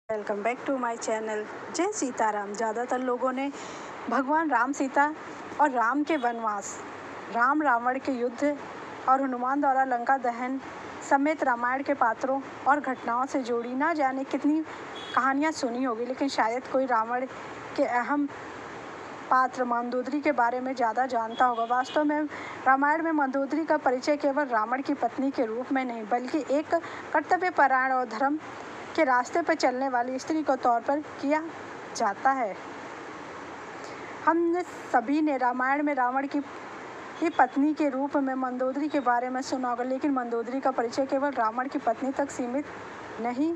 Welcome back to my channel. जय सीताराम। ज़्यादातर लोगों ने भगवान राम, सीता और राम के वनवास, राम रावण के युद्ध और हनुमान द्वारा लंका दहन समेत रामायण के पात्रों और घटनाओं से जुड़ी ना जाने कितनी कहानियाँ सुनी होगी, लेकिन शायद कोई रावण के अहम पात्र मंदोदरी के बारे में ज़्यादा जानता होगा। वास्तव में रामायण में मंदोदरी का परिचय केवल रावण की पत्नी के रूप में नहीं, बल्कि एक कर्तव्यपरायण और धर्म के रास्ते पर चलने वाली स्त्री के तौर पर किया जाता है। हम सभी ने रामायण में रावण की पत्नी के रूप में मंदोदरी के बारे में सुना होगा, लेकिन मंदोदरी का परिचय केवल रावण की पत्नी तक सीमित नहीं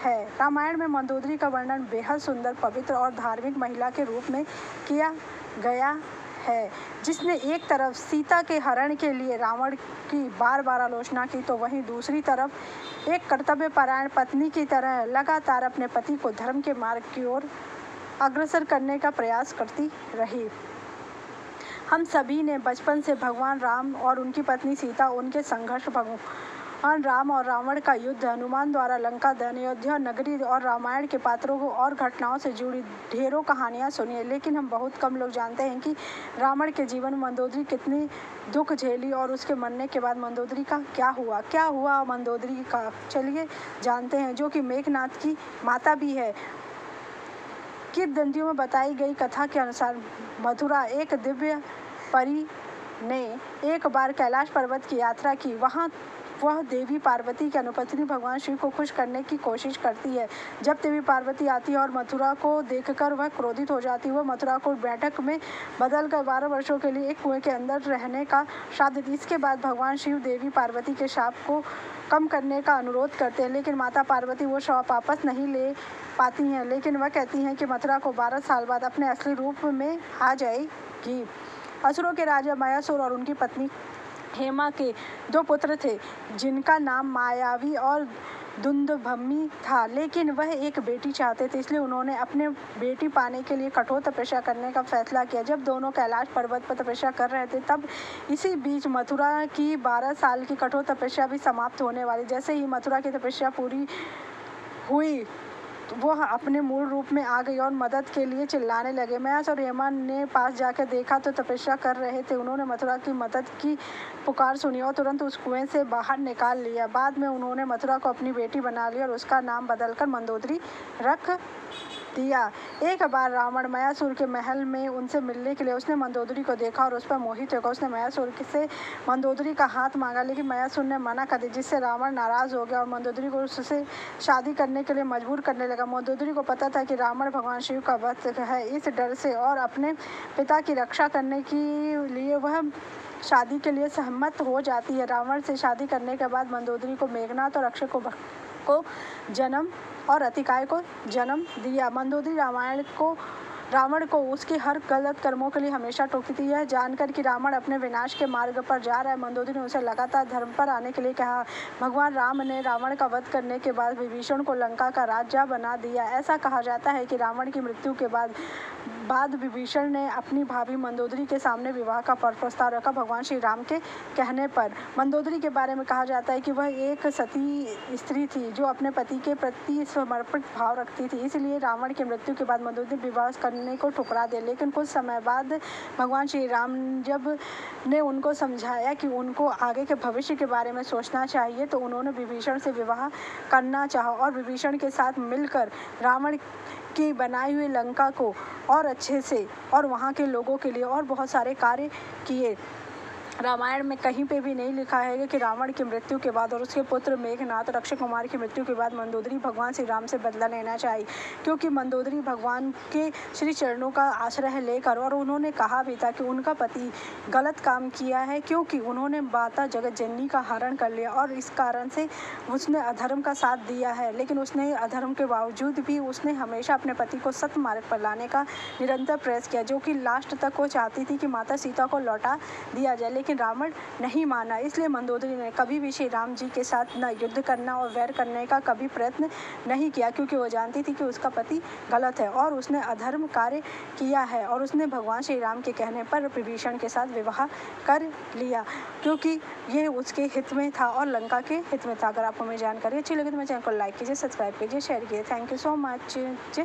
है। रामायण में मंदोदरी का वर्णन बेहद सुंदर, पवित्र और धार्मिक महिला के रूप में किया गया है, जिसने एक तरफ सीता के हरण के लिए रावण की बार बार आलोचना की, तो वहीं दूसरी तरफ एक कर्तव्यपरायण पत्नी की तरह लगातार अपने पति को धर्म के मार्ग की ओर अग्रसर करने का प्रयास करती रही। हम सभी ने बचपन से भगवान राम और उनकी पत्नी सीता, उनके संघर्ष, भगवान राम और रावण का युद्ध, हनुमान द्वारा लंका दहन, अयोध्या नगरी और रामायण के पात्रों को और घटनाओं से जुड़ी ढेरों कहानियाँ सुनी है, लेकिन हम बहुत कम लोग जानते हैं कि रावण के जीवन में मंदोदरी कितनी दुख झेली और उसके मरने के बाद मंदोदरी का क्या हुआ मंदोदरी का। चलिए जानते हैं, जो कि मेघनाद की माता भी है। किंवदंतियों में बताई गई कथा के अनुसार मथुरा एक दिव्य परी ने एक बार कैलाश पर्वत की यात्रा की। वहाँ वह देवी पार्वती की अनुपस्थिति भगवान शिव को खुश करने की कोशिश करती है। जब देवी पार्वती आती है और मथुरा को देखकर वह क्रोधित हो जाती है, वह मथुरा को बैठक में बदलकर 12 वर्षों के लिए एक कुएं के अंदर रहने का श्राप देती है। इसके बाद भगवान शिव देवी पार्वती के शाप को कम करने का अनुरोध करते हैं, लेकिन माता पार्वती वो श्राप वापस नहीं ले पाती हैं, लेकिन वह कहती हैं कि मथुरा को 12 साल बाद अपने असली रूप में आ जाएगी। असुरों के राजा मयासुर और उनकी पत्नी हेमा के 2 पुत्र थे, जिनका नाम मायावी और दुंदुभम्मी था, लेकिन वह एक बेटी चाहते थे, इसलिए उन्होंने अपने बेटी पाने के लिए कठोर तपस्या करने का फैसला किया। जब दोनों कैलाश पर्वत पर तपस्या कर रहे थे, तब इसी बीच मथुरा की 12 साल की कठोर तपस्या भी समाप्त होने वाली। जैसे ही मथुरा की तपस्या पूरी हुई, वह अपने मूल रूप में आ गई और मदद के लिए चिल्लाने लगे। मयास और हेमा ने पास जाकर देखा तो तपस्या कर रहे थे। उन्होंने मथुरा की मदद की पुकार सुनी और तुरंत उस कुएं से बाहर निकाल लिया। बाद में उन्होंने मथुरा को अपनी बेटी बना लिया और उसका नाम बदलकर मंदोदरी रख दिया। एक बार रावण मयासुर के महल में उनसे मिलने के लिए उसने मंदोदरी को देखा और उस पर मोहित होकर उसने मयासुर से मंदोदरी का हाथ मांगा, लेकिन मयासुर ने मना कर दिया, जिससे रावण नाराज हो गया और मंदोदरी को उससे शादी करने के लिए मजबूर करने लगा। मंदोदरी को पता था कि रावण भगवान शिव का भक्त है, इस डर से और अपने पिता की रक्षा करने के लिए वह शादी के लिए सहमत हो जाती है। रावण से शादी करने के बाद मंदोदरी को मेघनाद और अक्षय को जन्म और अतिकाय को जन्म दिया। मंदोदरी रावण को उसके हर गलत कर्मों के लिए हमेशा टोकती थी। यह जानकर कि रावण अपने विनाश के मार्ग पर जा रहा है, मंदोदरी ने उसे लगातार धर्म पर आने के लिए कहा। भगवान राम ने रावण का वध करने के बाद विभीषण को लंका का राजा बना दिया। ऐसा कहा जाता है कि रावण की मृत्यु के बाद विभीषण ने अपनी भाभी मंदोदरी के सामने विवाह का प्रस्ताव रखा। भगवान श्री राम के कहने पर मंदोदरी के बारे में कहा जाता है कि वह एक सती स्त्री थी, जो अपने पति के प्रति समर्पित भाव रखती थी, इसलिए रावण की मृत्यु के बाद मंदोदरी विवाह करने को ठुकरा दे। लेकिन कुछ समय बाद भगवान श्री राम जब ने उनको समझाया कि उनको आगे के भविष्य के बारे में सोचना चाहिए, तो उन्होंने विभीषण से विवाह करना चाहा और विभीषण के साथ मिलकर रावण की बनाई हुई लंका को और अच्छे से और वहाँ के लोगों के लिए और बहुत सारे कार्य किए। रामायण में कहीं पे भी नहीं लिखा है कि रावण की मृत्यु के बाद और उसके पुत्र मेघनाद और अक्षय कुमार की मृत्यु के बाद मंदोदरी भगवान श्री राम से बदला लेना चाहिए, क्योंकि मंदोदरी भगवान के श्री चरणों का आश्रय लेकर, और उन्होंने कहा भी था कि उनका पति गलत काम किया है, क्योंकि उन्होंने माता जगत जननी का हरण कर लिया और इस कारण से उसने अधर्म का साथ दिया है। लेकिन उसने अधर्म के बावजूद भी उसने हमेशा अपने पति को सत्य मार्ग पर लाने का निरंतर प्रयास किया, जो कि लास्ट तक वो चाहती थी कि माता सीता को लौटा दिया जाए। लेकिन रावण नहीं माना। इसलिए मंदोदरी ने कभी भी श्री राम जी के साथ न युद्ध करना और वैर करने का कभी प्रयत्न नहीं किया, क्योंकि वो जानती थी कि उसका पति गलत है और उसने अधर्म कार्य किया है, और उसने भगवान श्री राम के कहने पर विभीषण के साथ विवाह कर लिया, क्योंकि ये उसके हित में था और लंका के हित में था। अगर आपको मेरी जानकारी अच्छी लगी तो मेरे चैनल को लाइक कीजिए, सब्सक्राइब कीजिए, शेयर कीजिए। Thank you so much. जय श्री